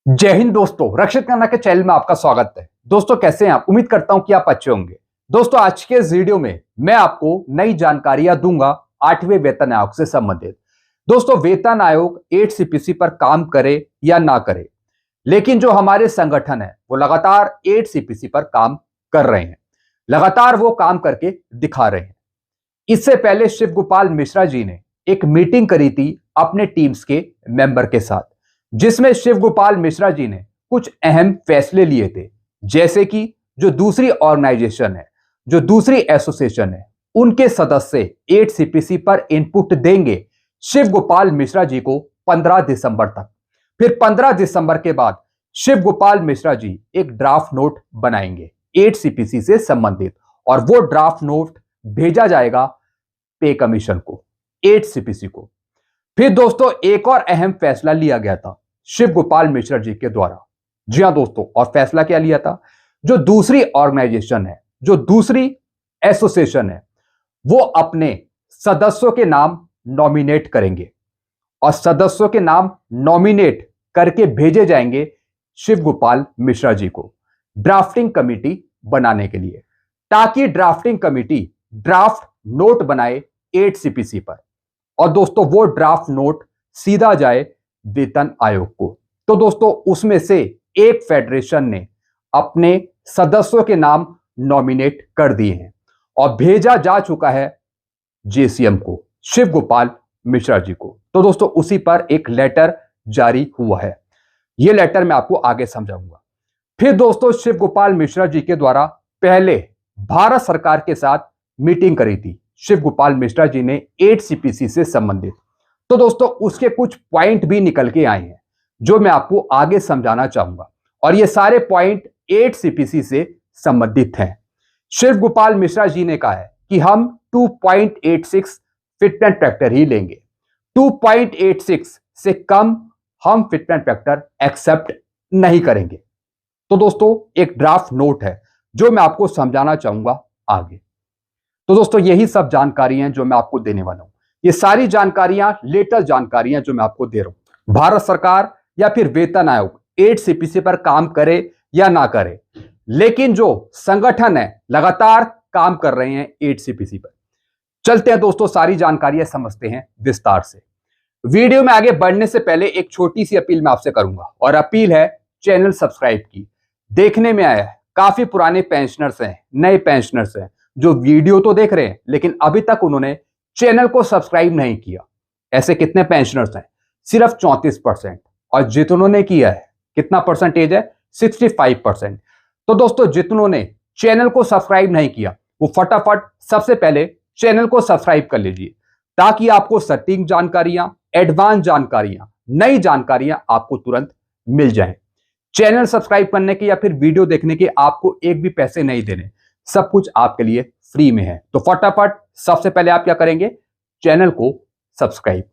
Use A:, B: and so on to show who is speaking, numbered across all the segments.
A: जय हिंद दोस्तों, रक्षित खन्ना के चैनल में आपका स्वागत है। दोस्तों कैसे हैं आप? उम्मीद करता हूं कि आप अच्छे होंगे। दोस्तों आज के इस वीडियो में मैं आपको नई जानकारियां दूंगा 8वें वेतन आयोग से संबंधित। दोस्तों वेतन आयोग 8 सीपीसी पर काम करे या ना करे, लेकिन जो हमारे संगठन है वो लगातार 8 सीपीसी पर काम कर रहे हैं, लगातार वो काम करके दिखा रहे हैं। इससे पहले शिव गोपाल मिश्रा जी ने एक मीटिंग करी थी अपने टीम्स के मेंबर के साथ, जिसमें शिव गोपाल मिश्रा जी ने कुछ अहम फैसले लिए थे, जैसे कि जो दूसरी ऑर्गेनाइजेशन है, जो दूसरी एसोसिएशन है, उनके सदस्य 8 सीपीसी पर इनपुट देंगे शिव गोपाल मिश्रा जी को 15 दिसंबर तक। फिर 15 दिसंबर के बाद शिव गोपाल मिश्रा जी एक ड्राफ्ट नोट बनाएंगे 8 सीपीसी से संबंधित, और वो ड्राफ्ट नोट भेजा जाएगा पे कमीशन को, 8 सीपीसी को। फिर दोस्तों एक और अहम फैसला लिया गया था शिव गोपाल मिश्रा जी के द्वारा। जी हां दोस्तों, और फैसला क्या लिया था? जो दूसरी ऑर्गेनाइजेशन है, जो दूसरी एसोसिएशन है, वो अपने सदस्यों के नाम नॉमिनेट करेंगे, और सदस्यों के नाम नॉमिनेट करके भेजे जाएंगे शिव गोपाल मिश्रा जी को ड्राफ्टिंग कमेटी बनाने के लिए, ताकि ड्राफ्टिंग कमेटी ड्राफ्ट नोट बनाए 8 सीपीसी पर, और दोस्तों वो ड्राफ्ट नोट सीधा जाए वेतन आयोग को। तो दोस्तों उसमें से एक फेडरेशन ने अपने सदस्यों के नाम नॉमिनेट कर दिए हैं और भेजा जा चुका है जेसीएम को, शिव गोपाल मिश्रा जी को। तो दोस्तों उसी पर एक लेटर जारी हुआ है, यह लेटर मैं आपको आगे समझाऊंगा। फिर दोस्तों शिव गोपाल मिश्रा जी के द्वारा पहले भारत सरकार के साथ मीटिंग करी थी शिव गोपाल मिश्रा जी ने 8 सीपीसी से संबंधित। तो दोस्तों उसके कुछ पॉइंट भी निकल के आए हैं जो मैं आपको आगे समझाना चाहूंगा, और ये सारे पॉइंट 8 सीपीसी से संबंधित हैं। शिव गोपाल मिश्रा जी ने कहा है कि हम 2.86 फिटमेंट फैक्टर ही लेंगे, 2.86 से कम हम फिटमेंट फैक्टर एक्सेप्ट नहीं करेंगे। तो दोस्तों एक ड्राफ्ट नोट है जो मैं आपको समझाना चाहूंगा आगे। तो दोस्तों यही सब जानकारियां जो मैं आपको देने वाला हूं, ये सारी जानकारियां लेटेस्ट जानकारियां जो मैं आपको दे रहा हूं। भारत सरकार या फिर वेतन आयोग 8 सीपीसी पर काम करे या ना करे, लेकिन जो संगठन है लगातार काम कर रहे हैं 8 सीपीसी पर। चलते हैं दोस्तों, सारी जानकारियां समझते हैं विस्तार से। वीडियो में आगे बढ़ने से पहले एक छोटी सी अपील मैं आपसे करूंगा, और अपील है चैनल सब्सक्राइब की। देखने में आया है काफी पुराने पेंशनर्स हैं, नए पेंशनर्स हैं जो वीडियो तो देख रहे हैं लेकिन अभी तक उन्होंने चैनल को सब्सक्राइब नहीं किया। ऐसे कितने पेंशनर्स हैं? सिर्फ 34%। और जितनों ने किया है, कितना परसेंटेज है? 65%। तो दोस्तों जितनों ने चैनल को सब्सक्राइब नहीं किया वो फटाफट सबसे पहले चैनल को सब्सक्राइब कर लीजिए, ताकि आपको सटीक जानकारियां, एडवांस जानकारियां, नई जानकारियां आपको तुरंत मिल जाएं। चैनल सब्सक्राइब करने के या फिर वीडियो देखने के आपको एक भी पैसे नहीं देने, सब कुछ आपके लिए फ्री में है। तो फटाफट सबसे पहले आप क्या करेंगे? चैनल को सब्सक्राइब।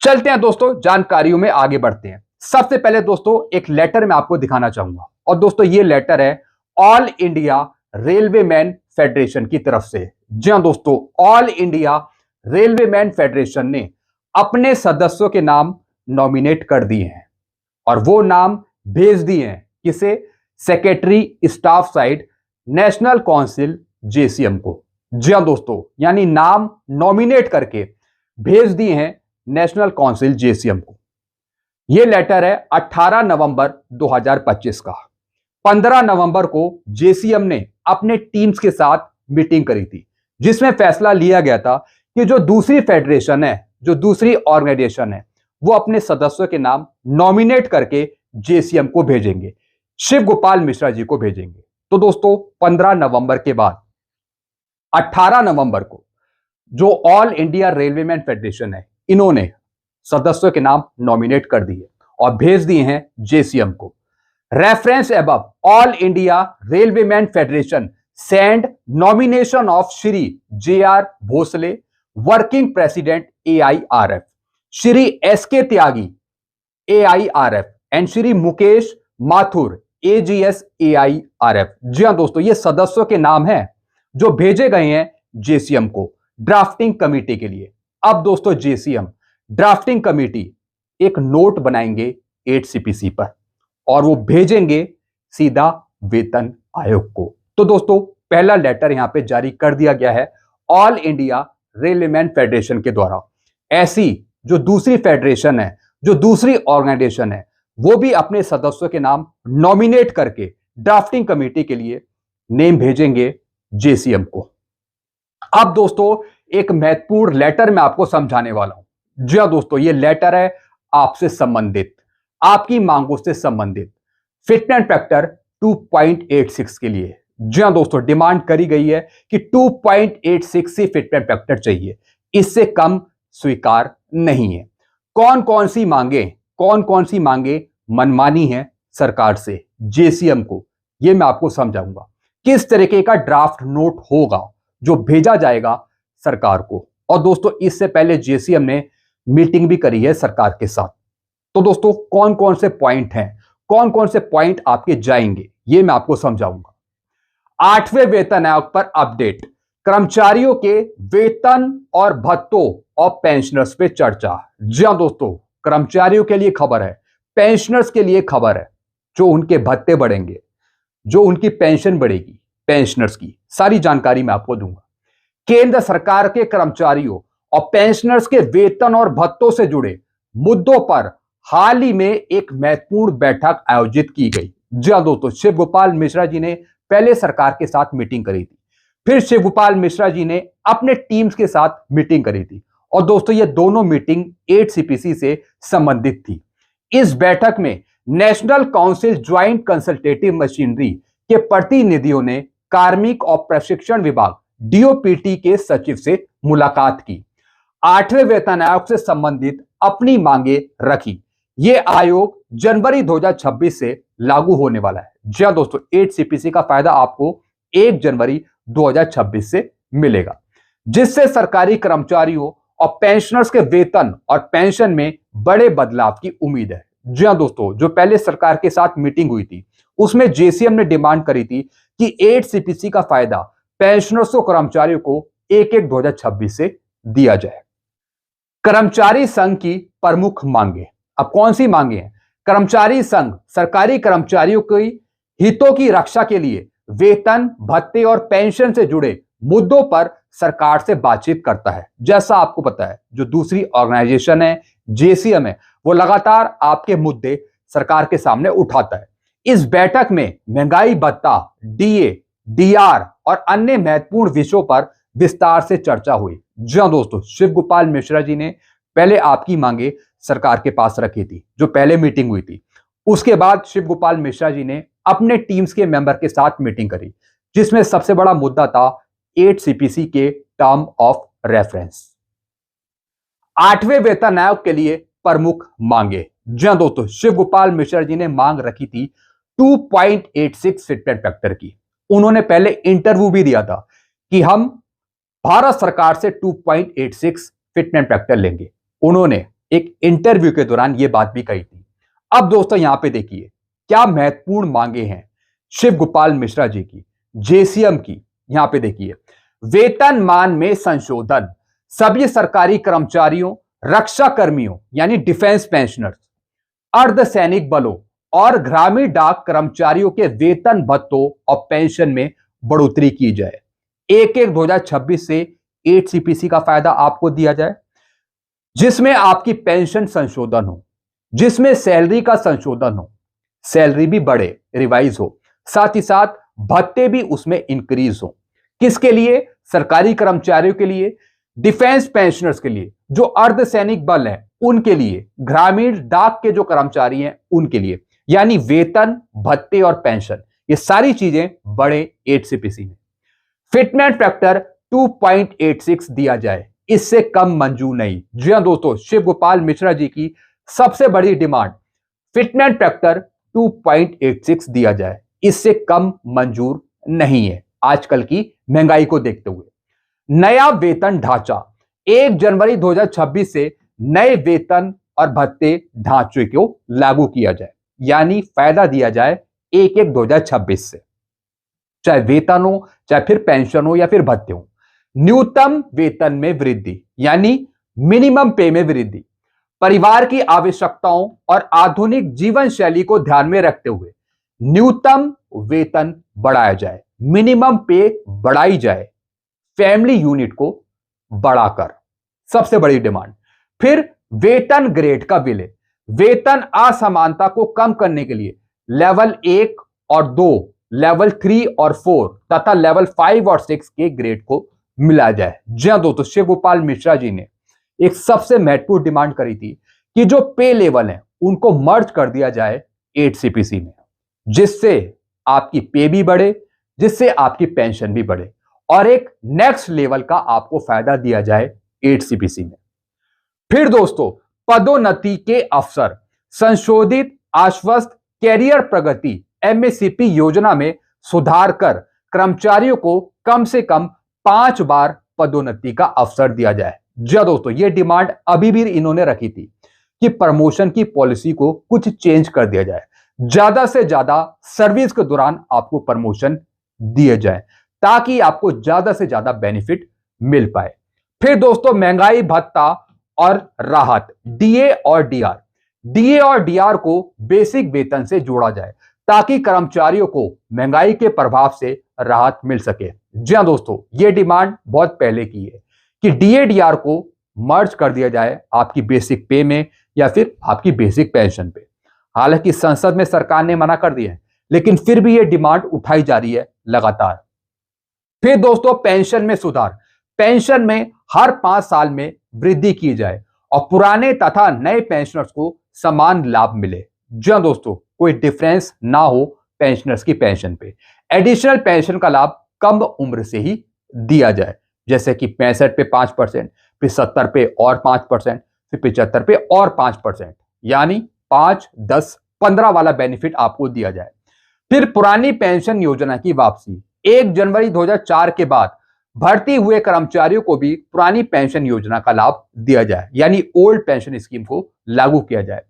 A: चलते हैं दोस्तों, जानकारियों में आगे बढ़ते हैं। सबसे पहले दोस्तों एक लेटर मैं आपको दिखाना चाहूंगा, और दोस्तों ये लेटर है all India railway men federation की तरफ से। जी हां दोस्तों, all India railway men federation ने अपने सदस्यों के नाम नॉमिनेट कर दिए हैं, और वो नाम भेज दिए हैं किसे? Secretary staff side national council JCM को। जी हां दोस्तों, यानी नाम नॉमिनेट करके भेज दिए हैं नेशनल काउंसिल जेसीएम को। यह लेटर है 18 नवंबर 2025 का। 15 नवंबर को जेसीएम ने अपने टीम्स के साथ मीटिंग करी थी, जिसमें फैसला लिया गया था कि जो दूसरी फेडरेशन है, जो दूसरी ऑर्गेनाइजेशन है, वो अपने सदस्यों के नाम नॉमिनेट करके जेसीएम को भेजेंगे, शिव गोपाल मिश्रा जी को भेजेंगे। तो दोस्तों 15 नवंबर के बाद 18 नवंबर को जो all India railway men federation है, इन्होंने सदस्यों के नाम नॉमिनेट कर दिए और भेज दिए हैं जेसीएम को। Reference above, all India railway men federation send nomination of Shri JR Bhosle, working president AIRF, Shri SK Tyagi AIRF, and Shri Mukesh Mathur AGS AIRF। जी हां दोस्तों, ये सदस्यों के नाम हैं जो भेजे गए हैं जेसीएम को ड्राफ्टिंग कमेटी के लिए। अब दोस्तों जेसीएम ड्राफ्टिंग कमेटी एक नोट बनाएंगे 8 सीपीसी पर, और वो भेजेंगे सीधा वेतन आयोग को। तो दोस्तों पहला लेटर यहां पे जारी कर दिया गया है ऑल इंडिया रेलवेमैन फेडरेशन के द्वारा। ऐसी जो दूसरी फेडरेशन है, जो दूसरी ऑर्गेनाइजेशन है, वो भी अपने सदस्यों के नाम नॉमिनेट करके ड्राफ्टिंग कमेटी के लिए नेम भेजेंगे जेसीएम को। अब दोस्तों एक महत्वपूर्ण लेटर मैं आपको समझाने वाला हूं। जी हां दोस्तों, ये लेटर है आपसे संबंधित, आपकी मांगों से संबंधित फिटमेंट फैक्टर 2.86 के लिए। जी हां दोस्तों, डिमांड करी गई है कि 2.86 ही फिटमेंट फैक्टर चाहिए, इससे कम स्वीकार नहीं है। कौन कौन सी मांगे मनमानी है सरकार से जेसीएम को, यह मैं आपको समझाऊंगा। किस तरीके का ड्राफ्ट नोट होगा जो भेजा जाएगा सरकार को। और दोस्तों इससे पहले जेसीएम ने मीटिंग भी करी है सरकार के साथ। तो दोस्तों कौन कौन से पॉइंट हैं, कौन कौन से पॉइंट आपके जाएंगे, ये मैं आपको समझाऊंगा। 8वें वेतन आयोग पर अपडेट, कर्मचारियों के वेतन और भत्तों और पेंशनर्स पे चर्चा। जी हां दोस्तों, कर्मचारियों के लिए खबर है, पेंशनर्स के लिए खबर है। जो उनके भत्ते बढ़ेंगे, जो उनकी पेंशन बढ़ेगी, पेंशनर्स की सारी जानकारी मैं आपको दूंगा। केंद्र सरकार के कर्मचारियों और पेंशनर्स के वेतन और भत्तों से जुड़े मुद्दों पर हाल ही में एक महत्वपूर्ण बैठक आयोजित की गई। जी हां दोस्तों, शिव गोपाल मिश्रा जी ने पहले सरकार के साथ मीटिंग करी थी, फिर शिव गोपाल मिश्रा जी ने अपने टीम्स के साथ मीटिंग करी थी। और दोस्तों ये दोनों मीटिंग 8 सीपीसी से संबंधित थी। इस बैठक में national council joint consultative machinery के प्रतिनिधियों ने कार्मिक और प्रशिक्षण विभाग डीओपीटी के सचिव से मुलाकात की, 8वें वेतन आयोग से संबंधित अपनी मांगे रखी। यह आयोग जनवरी 2026 से लागू होने वाला है। जी हां दोस्तों, 8 सीपीसी का फायदा आपको 1 जनवरी 2026 से मिलेगा, जिससे सरकारी कर्मचारियों और पेंशनर्स के वेतन और पेंशन में बड़े बदलाव की उम्मीद है। जी हां दोस्तों, जो पहले सरकार के साथ मीटिंग हुई थी उसमें जेसीएम ने डिमांड करी थी कि 8 सीपीसी का फायदा पेंशनर्स और कर्मचारियों को 1 2026 से दिया जाए। कर्मचारी संघ की प्रमुख मांगे, अब कौन सी मांगे हैं? कर्मचारी संघ सरकारी कर्मचारियों की हितों की रक्षा के लिए वेतन, भत्ते और पेंशन से जुड़े मुद्दों पर सरकार से बातचीत करता है। जैसा आपको पता है, जो दूसरी ऑर्गेनाइजेशन है जेसीएम है, वो लगातार आपके मुद्दे सरकार के सामने उठाता है। इस बैठक में महंगाई भत्ता, डीए, डीआर और अन्य महत्वपूर्ण विषयों पर विस्तार से चर्चा हुई। जी हां दोस्तों, शिव गोपाल मिश्रा जी ने पहले आपकी मांगे सरकार के पास रखी थी, जो पहले मीटिंग हुई थी। उसके बाद शिव गोपाल मिश्रा जी ने अपने टीम्स के मेंबर के साथ मीटिंग करी, जिसमें सबसे बड़ा मुद्दा था 8 सीपीसी के टर्म ऑफ रेफरेंस। 8वें वेतन आयोग के लिए प्रमुख मांगे। जी हां दोस्तों, शिव गोपाल मिश्रा जी ने मांग रखी थी 2.86 फिटमेंट फैक्टर की। उन्होंने पहले इंटरव्यू भी दिया था कि हम भारत सरकार से 2.86 फिटमेंट फैक्टर लेंगे। उन्होंने एक इंटरव्यू के दौरान यह बात भी कही थी। अब दोस्तों यहां पे देखिए क्या महत्वपूर्ण मांगे हैं शिव गोपाल मिश्रा जी की, जेसीएम की। यहां पे देखिए, वेतनमान में संशोधन, सभी सरकारी कर्मचारियों, रक्षा कर्मियों यानी डिफेंस पेंशनर्स, अर्धसैनिक बलों और ग्रामीण डाक कर्मचारियों के वेतन, भत्तों और पेंशन में बढ़ोतरी की जाए। 1 2026 से 8 सीपीसी का फायदा आपको दिया जाए, जिसमें आपकी पेंशन संशोधन हो, जिसमें सैलरी का संशोधन हो, सैलरी भी बढ़े, रिवाइज हो, साथ ही साथ भत्ते भी उसमें इंक्रीज हो। किसके लिए? सरकारी कर्मचारियों के लिए, डिफेंस पेंशनर्स के लिए, जो अर्धसैनिक बल है उनके लिए, ग्रामीण डाक के जो कर्मचारी हैं उनके लिए। यानी वेतन, भत्ते और पेंशन, ये सारी चीजें बढ़े 8 सीपीसी में। फिटमेंट फैक्टर 2.86 दिया जाए, इससे कम मंजूर नहीं। जी हां दोस्तों, शिव गोपाल मिश्रा जी की सबसे बड़ी डिमांड फिटमेंट फैक्टर 2.86 दिया जाए, इससे कम मंजूर नहीं है आजकल की महंगाई को देखते हुए। नया वेतन ढांचा, 1 जनवरी 2026 से नए वेतन और भत्ते ढांचे को लागू किया जाए, यानी फायदा दिया जाए 1 2026 से, चाहे वेतन हो, चाहे फिर पेंशन हो या फिर भत्ते हो। न्यूनतम वेतन में वृद्धि यानी मिनिमम पे में वृद्धि, परिवार की आवश्यकताओं और आधुनिक जीवन शैली को ध्यान में रखते हुए न्यूनतम वेतन बढ़ाया जाए, मिनिमम पे बढ़ाई जाए, फैमिली यूनिट को बढ़ाकर, सबसे बड़ी डिमांड। फिर वेतन ग्रेड का विलय, वेतन असमानता को कम करने के लिए लेवल 1 और 2, लेवल 3 और 4 तथा लेवल 5 और 6 के ग्रेड को मिलाया जाए। जी हां दोस्तों, शिवगोपाल मिश्रा जी ने एक सबसे महत्वपूर्ण डिमांड करी थी कि जो पे लेवल है उनको मर्ज कर दिया जाए 8 सीपीसी में, जिससे आपकी पे भी बढ़े, जिससे आपकी पेंशन भी बढ़े और एक नेक्स्ट लेवल का आपको फायदा दिया जाए 8 सीपीसी में। फिर दोस्तों, पदोन्नति के अवसर, संशोधित आश्वस्त कैरियर प्रगति एमएससीपी योजना में सुधार कर कर्मचारियों को कम से कम 5 बार पदोन्नति का अवसर दिया जाए। जी दोस्तों, यह डिमांड अभी भी इन्होंने रखी थी कि प्रमोशन की पॉलिसी को कुछ चेंज कर दिया जाए, ज्यादा से ज्यादा सर्विस के दौरान आपको प्रमोशन दिए जाए ताकि आपको ज्यादा से ज्यादा बेनिफिट मिल पाए। फिर दोस्तों, महंगाई भत्ता और राहत, डीए और डीआर को बेसिक वेतन से जोड़ा जाए ताकि कर्मचारियों को महंगाई के प्रभाव से राहत मिल सके। जी हां दोस्तों, यह डिमांड बहुत पहले की है कि डीआर को मर्ज कर दिया जाए आपकी बेसिक पे में या फिर आपकी बेसिक पेंशन पे। हालांकि संसद में सरकार ने मना कर दिया है, लेकिन फिर भी यह डिमांड उठाई जा रही है लगातार। फिर दोस्तों, पेंशन में सुधार, पेंशन में हर 5 साल में वृद्धि की जाए और पुराने तथा नए पेंशनर्स को समान लाभ मिले। जी हां दोस्तों, कोई डिफरेंस ना हो पेंशनर्स की पेंशन पे। एडिशनल पेंशन का लाभ कम उम्र से ही दिया जाए, जैसे कि 65 पे 5%, फिर 70 पे और 5%, फिर 75 पे और 5%, यानी 5, 10, 15 वाला बेनिफिट आपको दिया जाए। फिर पुरानी पेंशन योजना की वापसी, 1 जनवरी 2004 के बाद भर्ती हुए कर्मचारियों को भी पुरानी पेंशन योजना का लाभ दिया जाए, यानी ओल्ड पेंशन स्कीम को लागू किया जाए।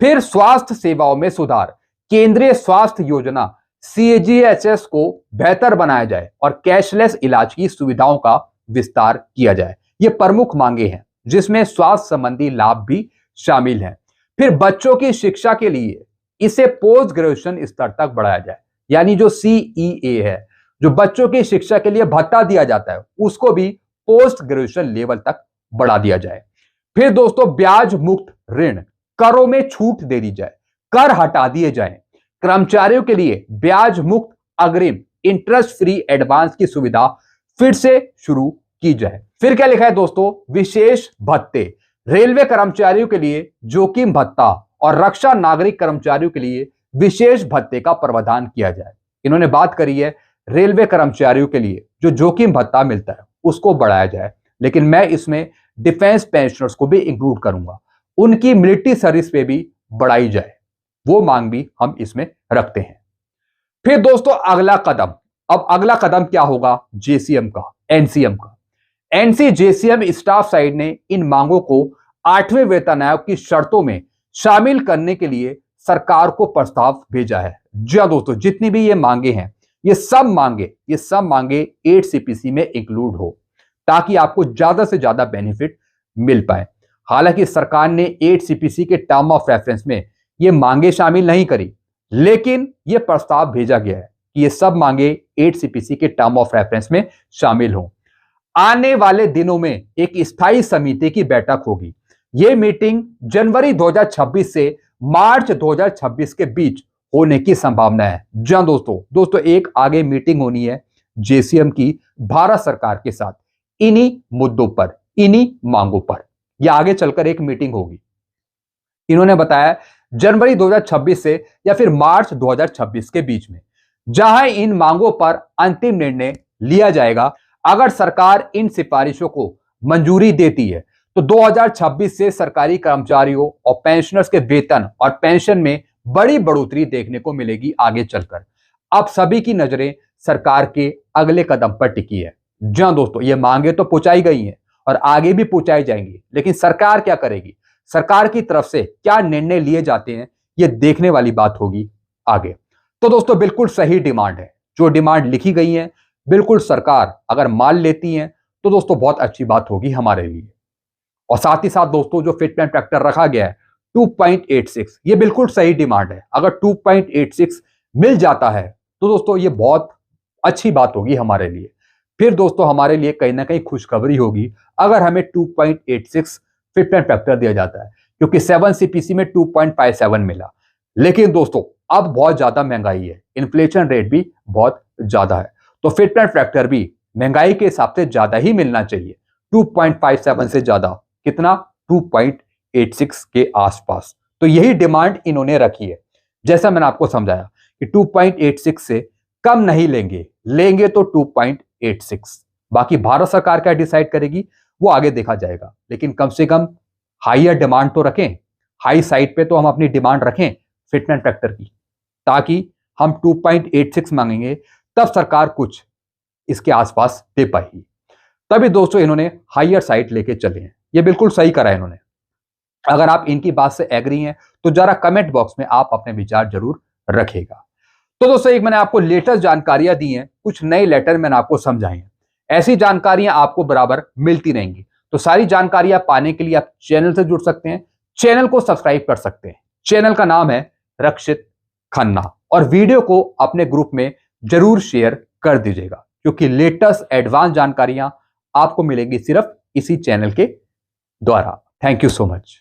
A: फिर स्वास्थ्य सेवाओं में सुधार, केंद्रीय स्वास्थ्य योजना सीजीएचएस को बेहतर बनाया जाए और कैशलेस इलाज की सुविधाओं का विस्तार किया जाए। ये प्रमुख मांगे हैं जिसमें स्वास्थ्य संबंधी लाभ भी शामिल हैं। फिर बच्चों की शिक्षा के लिए इसे पोस्ट ग्रेजुएशन स्तर तक बढ़ाया जाए, यानी जो सीईए है, जो बच्चों की शिक्षा के लिए भत्ता दिया जाता है, उसको भी पोस्ट ग्रेजुएशन लेवल तक बढ़ा दिया जाए। फिर दोस्तों, ब्याज मुक्त ऋण, करों में छूट दे दी जाए, कर हटा दिए जाए, कर्मचारियों के लिए ब्याज मुक्त अग्रिम इंटरेस्ट फ्री एडवांस की सुविधा फिर से शुरू की जाए। फिर क्या लिखा है दोस्तों, विशेष भत्ते, रेलवे कर्मचारियों के लिए जोखिम भत्ता और रक्षा नागरिक कर्मचारियों के लिए विशेष भत्ते का प्रावधान किया जाए। इन्होंने बात करी है रेलवे कर्मचारियों के लिए जो जोखिम भत्ता मिलता है उसको बढ़ाया जाए, लेकिन मैं इसमें डिफेंस पेंशनर्स को भी इंक्लूड करूंगा, उनकी मिलिट्री सर्विस पे भी बढ़ाई जाए, वो मांग भी हम इसमें रखते हैं। फिर दोस्तों, अगला कदम, अब अगला कदम क्या होगा, जेसीएम का, एनसीएम का। जेसीएम स्टाफ साइड ने इन मांगों को 8वें वेतन आयोग की शर्तों में शामिल करने के लिए सरकार को प्रस्ताव भेजा है। जी हां दोस्तों, जितनी भी ये मांगे हैं, ये सब मांगे 8 सीपीसी में इंक्लूड हो ताकि आपको ज्यादा से ज्यादा बेनिफिट मिल पाए। हालांकि सरकार ने 8 सीपीसी के टर्म ऑफ रेफरेंस में ये मांगे शामिल नहीं करी, लेकिन ये प्रस्ताव भेजा गया है कि ये सब मांगे 8 सीपीसी के टर्म ऑफ रेफरेंस में शामिल हो। आने वाले दिनों में एक स्थायी समिति की बैठक होगी। ये मीटिंग जनवरी 2026 से मार्च 2026 के बीच होने की संभावना है। जी दोस्तों, एक आगे मीटिंग होनी है जेसीएम की भारत सरकार के साथ, इन्हीं मुद्दों पर, इन्हीं मांगों पर। यह आगे चलकर एक मीटिंग होगी। इन्होंने बताया जनवरी 2026 से या फिर मार्च 2026 के बीच में, जहां इन मांगों पर अंतिम निर्णय लिया जाएगा। अगर सरकार इन सिफारिशों को मंजूरी देती है तो 2026 से सरकारी कर्मचारियों और पेंशनर्स के वेतन और पेंशन में बड़ी बढ़ोतरी देखने को मिलेगी आगे चलकर। अब सभी की नजरें सरकार के अगले कदम पर टिकी है। जी हां दोस्तों, ये मांगे तो पहुंचाई गई हैं और आगे भी पहुंचाई जाएंगी, लेकिन सरकार क्या करेगी, सरकार की तरफ से क्या निर्णय लिए जाते हैं, ये देखने वाली बात होगी आगे। तो दोस्तों, बिल्कुल सही डिमांड है, जो डिमांड लिखी गई है बिल्कुल सरकार अगर मान लेती है तो दोस्तों बहुत अच्छी बात होगी हमारे लिए। और साथ ही साथ दोस्तों जो फिटमेंट फैक्टर रखा गया है 2.86, ये बिल्कुल सही डिमांड है। अगर 2.86 मिल जाता है तो दोस्तों ये बहुत अच्छी बात होगी हमारे लिए। फिर दोस्तों हमारे लिए कहीं ना कहीं खुशखबरी होगी अगर हमें 2.86 फिटमेंट फैक्टर दिया जाता है, क्योंकि 7 सीपीसी में 2.57 मिला। लेकिन दोस्तों अब बहुत ज्यादा महंगाई है, इन्फ्लेशन रेट भी बहुत ज्यादा है, तो फिटमेंट फैक्टर भी महंगाई के हिसाब से ज्यादा ही मिलना चाहिए। 2.57 से ज्यादा कितना, 2.86 के आसपास। तो यही डिमांड इन्होंने रखी है। जैसा मैंने आपको समझाया कि 2.86 से कम नहीं लेंगे, लेंगे तो 2.86। बाकी भारत सरकार क्या डिसाइड करेगी वो आगे देखा जाएगा, लेकिन कम से कम हाईयर डिमांड तो रखें, हाई साइड पे तो हम अपनी डिमांड रखें फिटमेंट फैक्टर की, ताकि हम 2.86 मांगेंगे तब सरकार कुछ इसके आसपास दे पाएगी। तभी दोस्तों इन्होंने हाईयर साइड लेके चले हैं, ये बिल्कुल सही करा है इन्होंने। अगर आप इनकी बात से एग्री हैं तो जरा कमेंट बॉक्स में आप अपने विचार जरूर रखेगा। तो दोस्तों एक मैंने आपको लेटेस्ट जानकारियां दी हैं, कुछ नए लेटर मैंने आपको समझाए हैं। ऐसी जानकारियां आपको बराबर मिलती रहेंगी। तो सारी जानकारियां पाने के लिए आप चैनल से जुड़ सकते हैं, चैनल को सब्सक्राइब कर सकते हैं। चैनल का नाम है रक्षित खन्ना, और वीडियो को अपने ग्रुप में जरूर शेयर कर दीजिएगा, क्योंकि लेटेस्ट एडवांस जानकारियां आपको मिलेंगी सिर्फ इसी चैनल के द्वारा। Thank you so much.